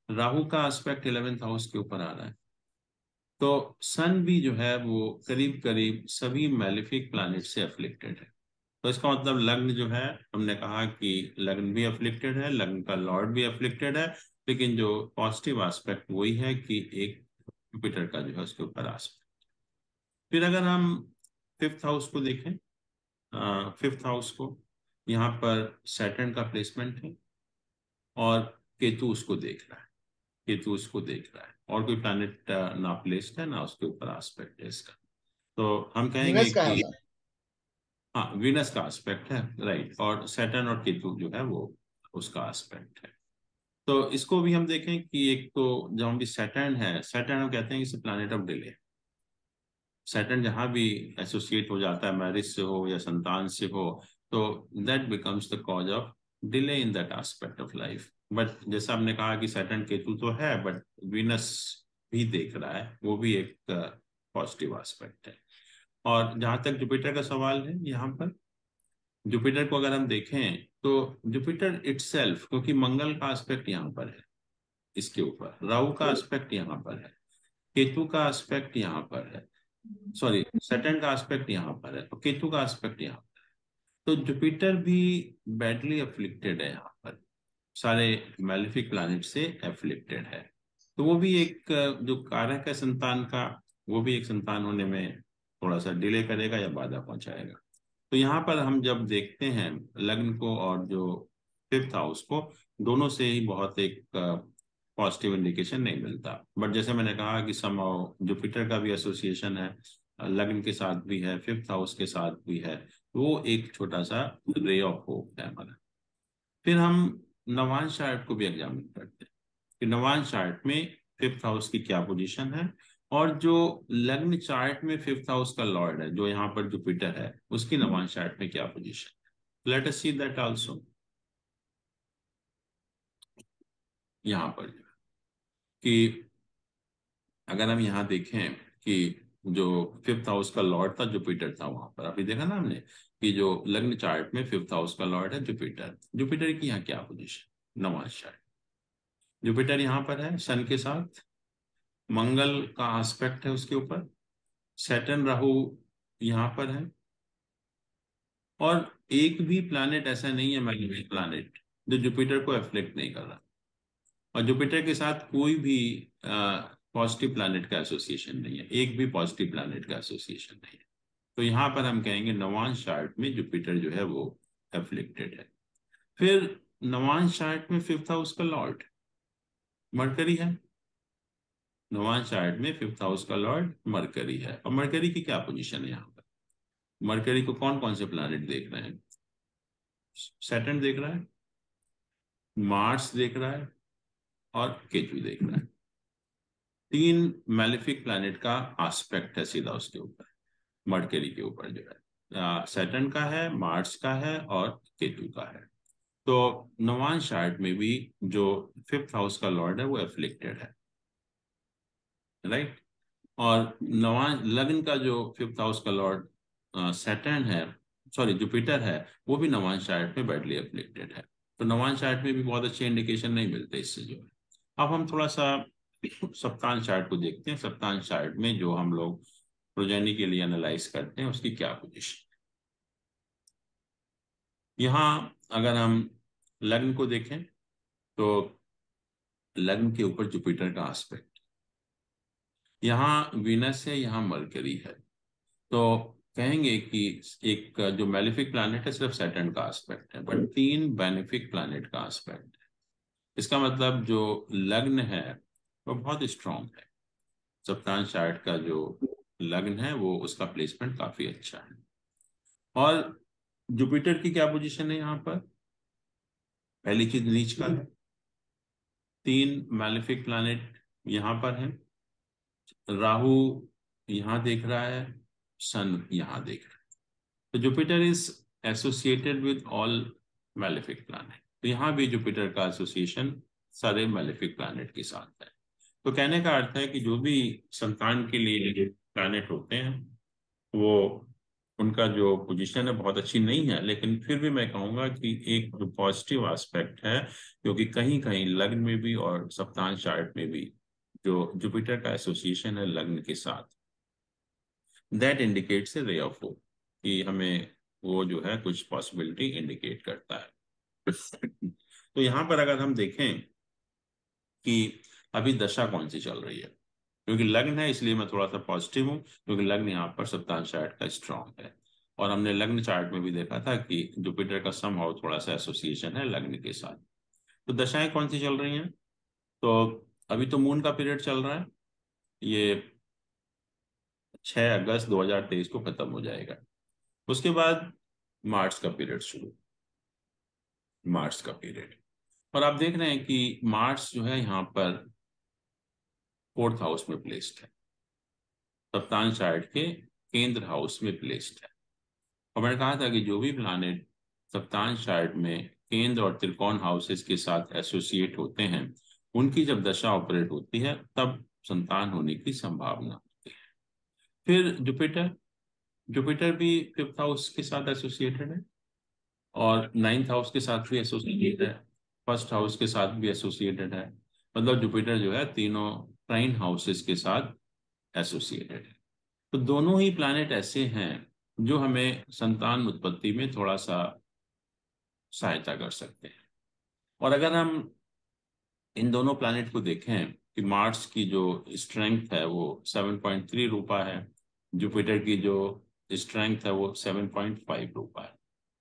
राहु का एस्पेक्ट 11th हाउस के ऊपर आ रहा है। तो सन भी जो है वो करीब करीब सभी मैलेफिक प्लैनेट से अफ्लिक्टेड है। तो इसका मतलब लग्न जो है, हमने कहा कि लग्न भी अफ्लिक्टेड है, लग्न का लॉर्ड भी अफ्लिक्टेड है। लेकिन जो पॉजिटिव एस्पेक्ट वही है कि एक जुपिटर का जो है उसके ऊपर एस्पेक्ट। फिर अगर हम फिफ्थ हाउस को देखें, फिफ्थ हाउस को, यहाँ पर सैटर्न का प्लेसमेंट है और केतु उसको देख रहा है। केतु उसको देख रहा है और कोई प्लैनेट ना प्लेस्ड है ना उसके वीनस ऊपर एस्पेक्ट है इसका। तो हम कहेंगे का कि है। हाँ, वीनस का एस्पेक्ट है, राइट। और सैटर्न और केतु जो है वो उसका एस्पेक्ट है। तो इसको भी हम देखें कि एक तो जब हम भी सैटर्न है, सैटर्न हम कहते हैं कि प्लैनेट ऑफ डिले। सैटर्न जहां भी एसोसिएट हो जाता है, मैरिज से हो या संतान से हो, तो that becomes the cause of delay in that aspect of life. But जैसा हमने कहा कि सैटर्न केतु तो है, बट वीनस भी देख रहा है, वो भी एक पॉजिटिव एस्पेक्ट है। और जहां तक जुपिटर का सवाल है, यहाँ पर जुपिटर को अगर हम देखें तो जुपिटर इटसेल्फ, क्योंकि मंगल का एस्पेक्ट यहाँ पर है, इसके ऊपर राहु का एस्पेक्ट यहाँ पर है, केतु का एस्पेक्ट यहाँ पर है, सॉरी सैटर्न का एस्पेक्ट यहाँ पर है और केतु का एस्पेक्ट यहाँ पर है। तो जुपिटर भी बैडली अफ्लिक्टेड है यहाँ पर, सारे मैलेफिक प्लैनेट से अफ्लिक्टेड है। तो वो भी एक जो कारक है संतान का, वो भी एक संतान होने में थोड़ा सा डिले करेगा या बाधा पहुंचाएगा। तो यहाँ पर हम जब देखते हैं लग्न को और जो फिफ्थ हाउस को, दोनों से ही बहुत एक पॉजिटिव इंडिकेशन नहीं मिलता। बट जैसे मैंने कहा कि समहाउ जुपिटर का भी एसोसिएशन है, लग्न के साथ भी है, फिफ्थ हाउस के साथ भी है। वो एक छोटा सा रे ऑफ होप है हमारा। फिर हम नवांश चार्ट को भी एग्जामिन करते हैं कि नवांश चार्ट में फिफ्थ हाउस की क्या पोजीशन है, और जो लग्न चार्ट में फिफ्थ हाउस का लॉर्ड है जो यहाँ पर जुपिटर है, उसकी नवांश चार्ट में क्या position. Let us see that also. यहाँ पर जो है कि अगर हम यहाँ देखें कि जो फिफ्थ हाउस का लॉर्ड था जुपिटर था, वहां पर अभी देखा ना हमने कि जो लग्न चार्ट में फिफ्थ हाउस का लॉर्ड है जुपिटर। जुपिटर की यहाँ क्या पोजीशन नवांश चार्ट। जुपिटर यहाँ पर है सन के साथ, मंगल का एस्पेक्ट है उसके ऊपर, सैटर्न राहु यहाँ पर है। और एक भी प्लैनेट ऐसा नहीं है मैग्नेटिक प्लैनेट जो जुपिटर को एफ्लेक्ट नहीं कर रहा। और जुपिटर के साथ कोई भी पॉजिटिव प्लैनेट का एसोसिएशन नहीं है, एक भी पॉजिटिव प्लैनेट का एसोसिएशन नहीं है। तो यहाँ पर हम कहेंगे नवांश चार्ट में जुपिटर जो है वो एफ्लिक्टेड है। फिर नवांश चार्ट में फिफ्थ हाउस का लॉर्ड मरकरी है। नवांश चार्ट में फिफ्थ हाउस का लॉर्ड मरकरी है, और मरकरी की क्या पोजीशन है यहाँ पर। मरकरी को कौन कौन से प्लैनेट देख रहे हैं? सैटर्न देख रहा है, मार्स देख रहा है, और केतु देख रहा है। तीन मैलेफिक प्लैनेट का एस्पेक्ट है सीधा उसके ऊपर, मरकरी के ऊपर जो है। सैटर्न का है, मार्स का है, और केतु का है। तो नवांश चार्ट में भी जो फिफ्थ हाउस का लॉर्ड है वो एफ्लिक्टेड है, राइट। और नवांश लग्न का जो फिफ्थ हाउस का लॉर्ड सैटर्न है, सॉरी जुपिटर है, वो भी नवांश चार्ट में बैडली एफ्लिक्टेड है। तो नवांश चार्ट में भी बहुत अच्छे इंडिकेशन नहीं मिलते इससे जो है। अब हम थोड़ा सा सप्तांश चार्ट को देखते हैं। सप्तांश चार्ट में जो हम लोग प्रोजेनी के लिए एनालाइज करते हैं उसकी क्या पोजीशन। यहाँ अगर हम लग्न को देखें तो लग्न के ऊपर जुपिटर का एस्पेक्ट, यहाँ वीनस है, यहाँ मरकरी है। तो कहेंगे कि एक जो मेलिफिक प्लैनेट है सिर्फ सैटर्न का एस्पेक्ट है, बट तीन बेनिफिक प्लैनेट का एस्पेक्ट है। इसका मतलब जो लग्न है वो बहुत स्ट्रांग है। सप्तांश चार्ट का जो लग्न है वो उसका प्लेसमेंट काफी अच्छा है। और जुपिटर की क्या पोजीशन है यहाँ पर? पहली चीज नीच का है, तीन मैलेफिक प्लैनेट यहाँ पर हैं। राहु यहाँ देख रहा है, सन यहाँ देख रहा है। तो Jupiter is associated with all malefic planet. तो यहाँ भी जुपिटर का एसोसिएशन सारे मैलेफिक प्लैनेट के साथ है। तो कहने का अर्थ है कि जो भी संतान के लिए प्लैनेट होते हैं वो उनका जो पोजीशन है बहुत अच्छी नहीं है, लेकिन फिर भी मैं कहूंगा कि एक जो पॉजिटिव एस्पेक्ट है, क्योंकि कहीं कहीं लग्न में भी और सप्तांश चार्ट में भी जो जुपिटर का एसोसिएशन है लग्न के साथ, दैट इंडिकेट्स ए रे ऑफ होप, कि हमें वो जो है कुछ पॉसिबिलिटी इंडिकेट करता है। तो यहाँ पर अगर हम देखें कि अभी दशा कौन सी चल रही है, क्योंकि लग्न है इसलिए मैं थोड़ा सा पॉजिटिव हूँ, क्योंकि लग्न यहाँ पर सप्तांश चार्ट का स्ट्रांग है। और हमने लग्न चार्ट में भी देखा था कि जुपिटर का समहाउ थोड़ा सा एसोसिएशन है लग्न के साथ। तो दशाएं कौन सी चल रही हैं? तो अभी तो मून का पीरियड चल रहा है, ये 6 अगस्त 2023 को खत्म हो जाएगा। उसके बाद मार्च का पीरियड शुरू, मार्च का पीरियड। और आप देख रहे हैं कि मार्च जो है यहाँ पर फोर्थ हाउस में प्लेस्ड है, सप्तांश चार्ट के केंद्र हाउस में प्लेस्ड है। और मैंने कहा था कि जो भी प्लानेट सप्तांश चार्ट में केंद्र और त्रिकोण हाउसेस के साथ एसोसिएट होते हैं उनकी जब दशा ऑपरेट होती है तब संतान होने की संभावना होती है। फिर जुपिटर, जुपिटर भी फिफ्थ हाउस के साथ एसोसिएटेड है और नाइन्थ हाउस के साथ भी एसोसिएटेड है, फर्स्ट हाउस के साथ भी एसोसिएटेड है। मतलब जुपिटर जो है तीनों ट्राइन हाउसेस के साथ एसोसिएटेड है। तो दोनों ही प्लैनेट ऐसे हैं जो हमें संतान उत्पत्ति में थोड़ा सा सहायता कर सकते हैं। और अगर हम इन दोनों प्लैनेट को देखें कि मार्स की जो स्ट्रेंथ है वो 7.3 रूपा है, जुपिटर की जो स्ट्रेंथ है वो 7.5 रूपा है।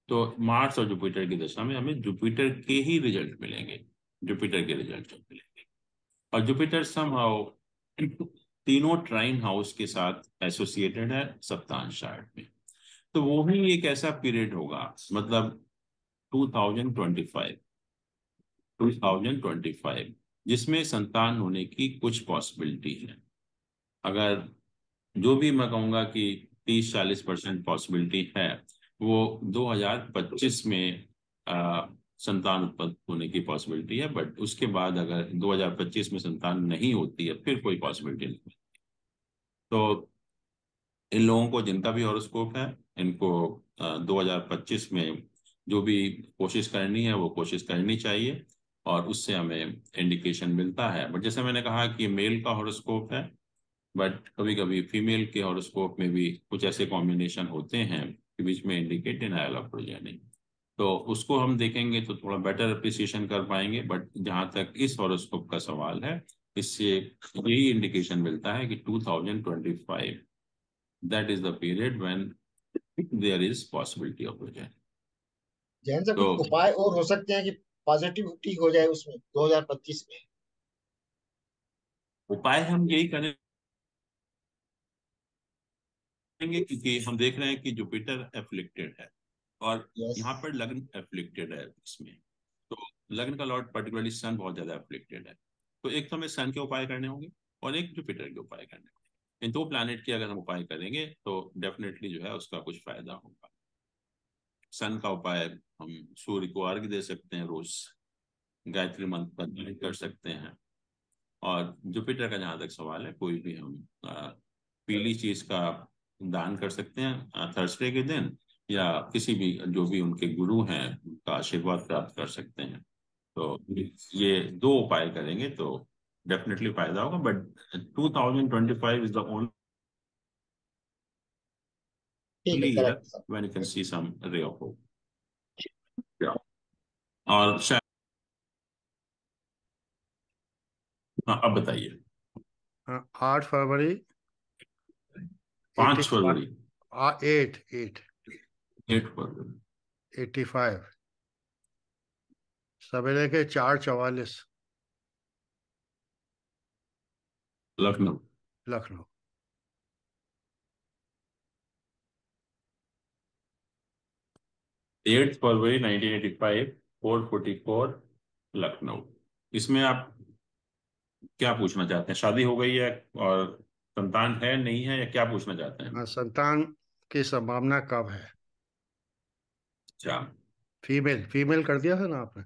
तो मार्स और जुपिटर की दशा में हमें जुपिटर के ही रिजल्ट मिलेंगे, जुपिटर के रिजल्ट मिलेंगे। और जुपिटर समहाउ तीनों ट्राइन हाउस के साथ एसोसिएटेड है सप्तांश चार्ट में। तो वो ही एक ऐसा पीरियड होगा, मतलब 2025, 2025 जिसमें संतान होने की कुछ पॉसिबिलिटी है। अगर जो भी मैं कहूँगा कि 30-40% पॉसिबिलिटी है, वो 2025 में संतान उत्पन्न होने की पॉसिबिलिटी है। बट उसके बाद अगर 2025 में संतान नहीं होती है फिर कोई पॉसिबिलिटी नहीं। तो इन लोगों को जिनका भी हॉरोस्कोप है इनको 2025 में जो भी कोशिश करनी है वो कोशिश करनी चाहिए, और उससे हमें इंडिकेशन मिलता है। बट जैसे मैंने कहा कि मेल का हॉरोस्कोप है, बट कभी कभी फीमेल के हॉरोस्कोप में भी कुछ ऐसे कॉम्बिनेशन होते हैं कि बीच में इंडिकेट डिनायल ऑफ प्रोजेनी। तो उसको हम देखेंगे तो थोड़ा बेटर अप्रिसिएशन कर पाएंगे। बट जहाँ तक इस हॉरोस्कोप का सवाल है, इससे यही इंडिकेशन मिलता है कि 2025, that is the period when there is possibility of rejection। Jain से तो कुछ उपाय और हो सकते हैं कि पॉजिटिविटी हो जाए उसमें 2025 में? उपाय हम यही करें क्योंकि हम देख रहे हैं कि जुपिटर एफ्लिक्टेड है और यस। यहाँ पर लग्न एफ्लिक्टेड है इसमें। तो लग्न का लॉर्ड पर्टिकुलरली सन बहुत ज्यादा एफ्लिक्टेड है। तो एक तो हमें सन के उपाय करने होंगे और एक जुपिटर के उपाय करने होंगे। इन दो प्लैनेट के अगर हम उपाय करेंगे तो डेफिनेटली जो है उसका कुछ फायदा होगा। सन का उपाय, हम सूर्य को अर्घ्य दे सकते हैं रोज, गायत्री मंत्र का जाप कर सकते हैं। और जुपिटर का जहां तक सवाल है, कोई भी हम पीली चीज का दान कर सकते हैं थर्सडे के दिन, या किसी भी जो भी उनके गुरु हैं उनका आशीर्वाद प्राप्त कर सकते हैं। तो ये दो उपाय करेंगे तो डेफिनेटली फायदा होगा। बट 2025 इज द ठीक है, only year correct sir. When you can see some ray of hope. और शायद, हाँ अब बताइए। हाँ, 8 फरवरी 5 85। फरवरी 8 फरवरी 85 सवेरे के 4:44 लखनऊ। लखनऊ। 8 फरवरी 1985 4:44 लखनऊ। इसमें आप क्या पूछना चाहते हैं? शादी हो गई है और संतान है नहीं है, या क्या पूछना चाहते हैं? हाँ, संतान की संभावना कब है? अच्छा, फीमेल फीमेल कर दिया था ना आपने?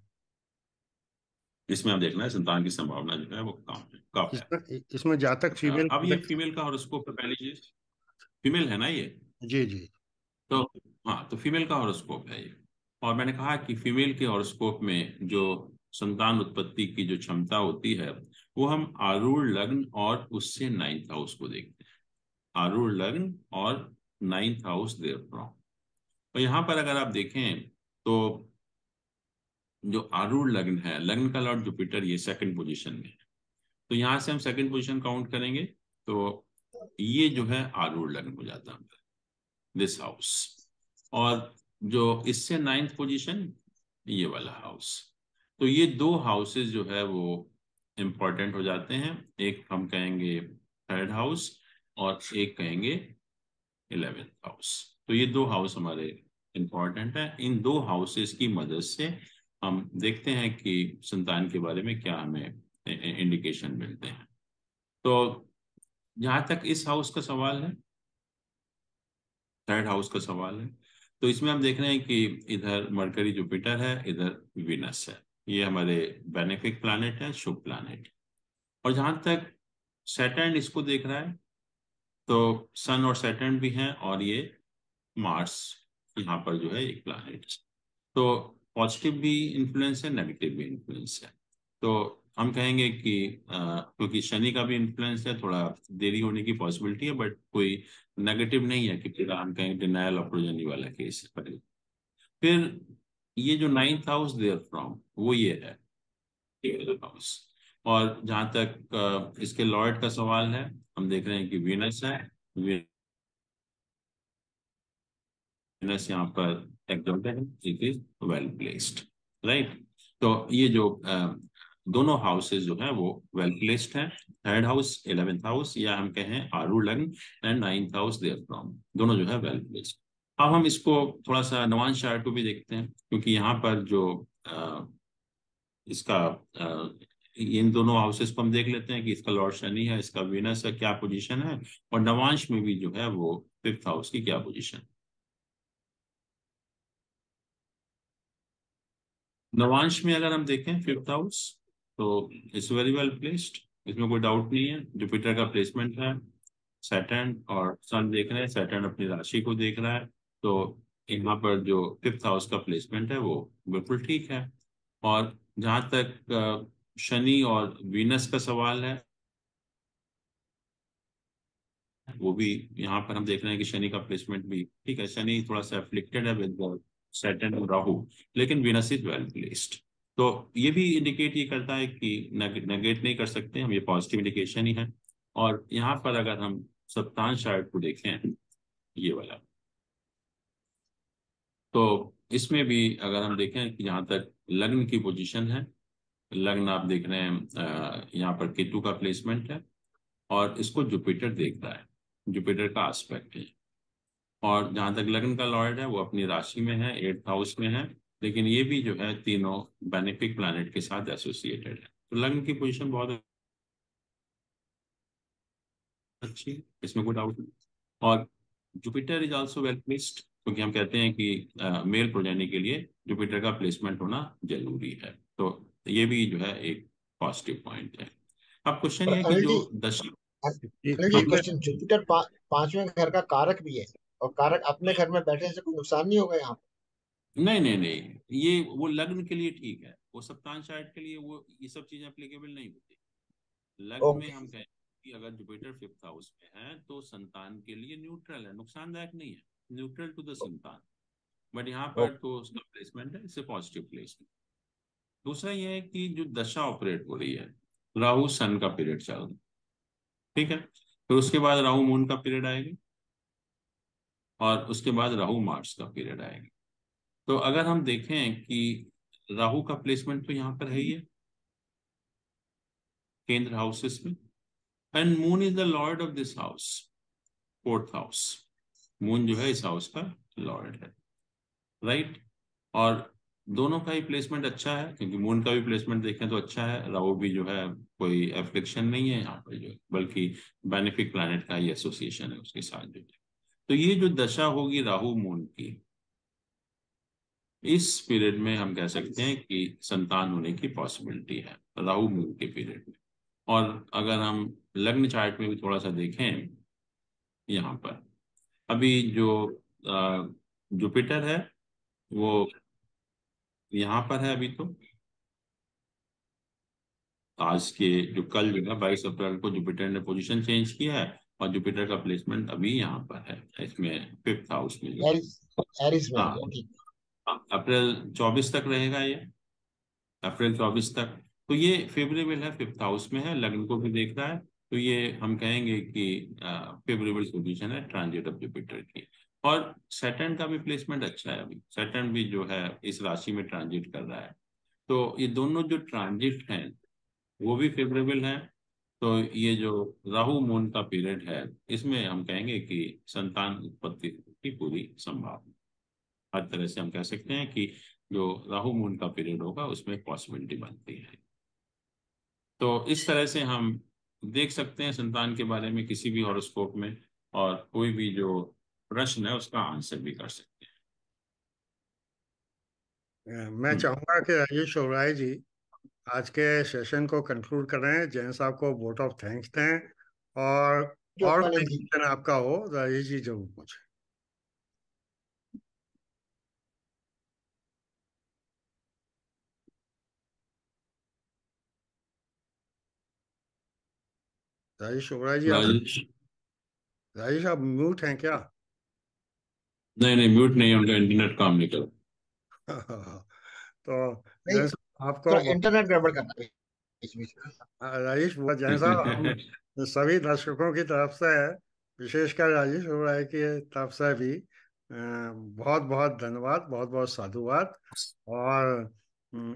इसमें आप देखना है संतान की संभावना जो है वो कब है। इसमें जातक अच्छा, फीमेल अब ये फीमेल का हॉरोस्कोप है पहली चीज। फीमेल है ना ये? जी जी। तो हाँ, तो फीमेल का हॉरोस्कोप है ये। और मैंने कहा कि फीमेल के हॉरोस्कोप में जो संतान उत्पत्ति की जो क्षमता होती है, वो हम आरूढ़ लग्न और उससे नाइन्थ हाउस को देखते हैं। आरूढ़ लग्न और नाइन्थ हाउस देयर फ्रॉम। तो यहाँ पर अगर आप देखें तो जो आरूढ़ लग्न है, लग्न का लॉर्ड जुपिटर ये सेकंड पोजीशन में है। तो यहाँ से हम सेकंड पोजीशन काउंट करेंगे तो ये जो है आरूढ़ लग्न हो जाता है, दिस हाउस। और जो इससे नाइन्थ पोजीशन, ये वाला हाउस। तो ये दो हाउसेस जो है वो इंपॉर्टेंट हो जाते हैं। एक हम कहेंगे थर्ड हाउस और एक कहेंगे 11th हाउस। तो ये दो हाउस हमारे इंपॉर्टेंट है। इन दो हाउसेस की मदद से हम देखते हैं कि संतान के बारे में क्या हमें इंडिकेशन मिलते हैं। तो जहां तक इस हाउस का सवाल है, थर्ड हाउस का सवाल है, तो इसमें हम देख रहे हैं कि इधर मरकरी जुपिटर है, इधर विनस है। ये हमारे बेनिफिक प्लैनेट है, शुभ प्लैनेट। और जहां तक सैटर्न इसको देख रहा है, तो सन और सैटर्न भी हैं, और ये मार्स यहाँ पर जो है एक प्लैनेट। तो पॉजिटिव भी इन्फ्लुएंस है, नेगेटिव भी इन्फ्लुएंस है। तो हम कहेंगे कि क्योंकि शनि का भी इन्फ्लुएंस है, थोड़ा देरी होने की पॉसिबिलिटी है, बट कोई नेगेटिव नहीं है कि पूरा हम कहेंगे डिनायल ऑफ प्रोजेनी वाला केस है। फिर ये जो नाइन्थ हाउस देयर फ्रॉम, वो ये है हाउस। और जहां तक इसके लॉर्ड का सवाल है, हम देख रहे हैं कि वीनस है। वीनस यहाँ पर एग्जॉल्टेड है, it is well placed, right. तो ये जो दोनों हाउसेस जो है वो वेल प्लेस्ड हैं। थर्ड हाउस, 11th हाउस, या हम कहें आरूढ़ लग्न, and ninth house therefrom, दोनों जो है वेल प्लेस्ड। अब हम इसको थोड़ा सा नवांश चार्ट को भी देखते हैं, क्योंकि यहाँ पर जो इसका इन दोनों हाउसेस को हम देख लेते हैं कि इसका लॉर्ड शनि है, इसका वीनस है, क्या पोजीशन है, और नवांश में भी जो है वो फिफ्थ हाउस की क्या पोजीशन। नवांश में अगर हम देखें फिफ्थ हाउस, तो इट्स वेरी वेल प्लेस्ड, इसमें कोई डाउट नहीं है। जुपिटर का प्लेसमेंट है, सैटर्न और सन देख रहे हैं, सैटर्न अपनी राशि को देख रहा है। तो यहाँ पर जो फिफ्थ हाउस का प्लेसमेंट है वो बिल्कुल ठीक है। और जहाँ तक शनि और वीनस का सवाल है, वो भी यहाँ पर हम देख रहे हैं कि शनि का प्लेसमेंट भी ठीक है। शनि थोड़ा सा अफ्लिक्टेड है विद सैटर्न और राहु, लेकिन वीनस इज वेल प्लेस्ड। तो ये भी इंडिकेट ये करता है कि नेगेट नहीं कर सकते हम, ये पॉजिटिव इंडिकेशन ही है। और यहाँ पर अगर हम सप्तांश चार्ट को देखें, ये वाला, तो इसमें भी अगर हम देखें कि जहाँ तक लग्न की पोजीशन है, लग्न आप देख रहे हैं यहाँ पर केतु का प्लेसमेंट है, और इसको जुपिटर देख रहा है, जुपिटर का एस्पेक्ट है। और जहां तक लग्न का लॉर्ड है वो अपनी राशि में है, 8th हाउस में है, लेकिन ये भी जो है तीनों बेनिफिक प्लैनेट के साथ एसोसिएटेड है। तो लग्न की पोजीशन बहुत अच्छी है, इसमें कोई डाउट नहीं। और Jupiter is also well placed, क्योंकि हम कहते हैं कि मेल प्रोजेनी के लिए जुपिटर का प्लेसमेंट होना जरूरी है। तो ये भी जो है एक पॉजिटिव पॉइंट है। अब क्वेश्चन और ये है कि अनिल जो जी, दशा, अनिल जी हाँ, एक क्वेश्चन, जुपिटर पांचवें घर का कारक भी है, और कारक अपने घर में बैठने से कोई नुकसान नहीं होगा यहाँ नहीं नहीं नहीं, ये वो लग्न के लिए ठीक है, वो सप्तांश आर्ट के लिए वो ये सब चीजें एप्लीकेबल नहीं होती। पर? लग्न में ओके। हम कहें कि अगर जुपिटर 5th हाउस में है तो संतान के लिए न्यूट्रल है, नुकसानदायक नहीं है, न्यूट्रल टू द संतान। बट यहाँ पर ओके। तो उसका प्लेसमेंट है, इससे पॉजिटिव प्लेसमेंट। दूसरा ये है कि जो दशा ऑपरेट हो रही है, राहु सन का पीरियड चल रहा है, ठीक है, फिर उसके बाद राहु मून का पीरियड आएगा, और उसके बाद राहु मार्स का पीरियड आएगा। तो अगर हम देखें कि राहु का प्लेसमेंट तो यहाँ पर है ही है, केंद्र हाउसेस में, and moon is the Lord of this house, 4th house. Moon जो है इस हाउस का लॉर्ड है, राइट। और दोनों का ही प्लेसमेंट अच्छा है, क्योंकि मून का भी प्लेसमेंट देखें तो अच्छा है, राहु भी जो है कोई एफ्लिक्शन नहीं है यहाँ पर, जो बल्कि बेनिफिक प्लैनेट का ही एसोसिएशन है उसके साथ जो है। तो ये जो दशा होगी राहु मून की, इस पीरियड में हम कह सकते हैं कि संतान होने की पॉसिबिलिटी है, राहु मून के पीरियड में। और अगर हम लग्न चार्ट में भी थोड़ा सा देखें, यहाँ पर अभी जो जुपिटर है वो यहाँ पर है अभी, तो आज के जो कल जो है 22 अप्रैल को जुपिटर ने पोजीशन चेंज किया है, और जुपिटर का प्लेसमेंट अभी यहाँ पर है, इसमें 5th हाउस में जो है। एरिस, एरिस में आ हाँ, गया, ठीक। अप्रैल 24 तक रहेगा ये, अप्रैल 24 तक। तो ये फेवरेबल है, 5th हाउस में है, लग्न को भी देख रहा है, तो ये हम कहेंगे कि फेवरेबल पोजीशन है ट्रांजिट ऑफ जुपिटर की। और सैटर्न का भी प्लेसमेंट अच्छा है, अभी सैटर्न भी जो है इस राशि में ट्रांजिट कर रहा है। तो ये दोनों जो ट्रांजिट हैं वो भी फेवरेबल है। तो ये जो राहु मून का पीरियड है, इसमें हम कहेंगे कि संतान उत्पत्ति की पूरी संभावना, हर तरह से हम कह सकते हैं कि जो राहु मून का पीरियड होगा उसमें पॉसिबिलिटी बनती है। तो इस तरह से हम देख सकते हैं संतान के बारे में किसी भी हॉरोस्कोप में, और कोई भी जो प्रश्न है उसका आंसर भी कर सकते मैं हैं। चाहूंगा कि राजेश ओबराय जी आज के सेशन को कंक्लूड कर रहे हैं। जैन साहब को वोट ऑफ थैंक्स दें, और जो और कोई अनिल जी, क्वेश्चन आपका हो राजेश जी जरूर पूछें। राजेश ओबराय जी आप राजेश, राजेश आप म्यूट हैं क्या? नहीं नहीं, म्यूट नहीं है, उनका इंटरनेट काम नहीं कर तो नहीं, जैन साहब आपको थोड़ा इंटरनेट गड़बड़ करता है बीच बीच में। राजेश जैन साहब, हम रहा। सभी दर्शकों की तरफ से, विशेषकर राजेश ओबराय की तरफ से भी बहुत बहुत धन्यवाद, बहुत बहुत साधुवाद। और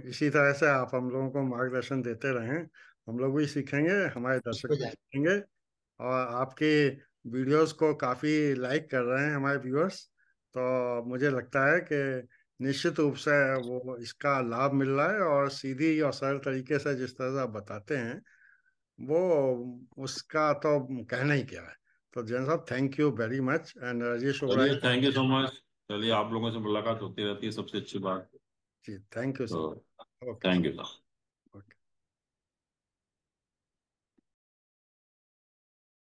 इसी तरह से आप हम लोगों को मार्गदर्शन देते रहें, हम लोग भी सीखेंगे, हमारे दर्शक हो भी जाए। सीखेंगे। और आपके वीडियोस को काफ़ी लाइक कर रहे हैं हमारे व्यूअर्स, तो मुझे लगता है कि निश्चित रूप से वो इसका लाभ मिल रहा है, और सीधी और सरल तरीके से जिस तरह से आप बताते हैं वो, उसका तो कहना ही क्या है। तो जैन साहब, thank you very much, and Rajesh चलिए, Oberoi thank you so much. चलिए, आप लोगों से मुलाकात होती रहती है, सबसे अच्छी बात। जी, थैंक यू तो sir. Okay thank sir. You sir.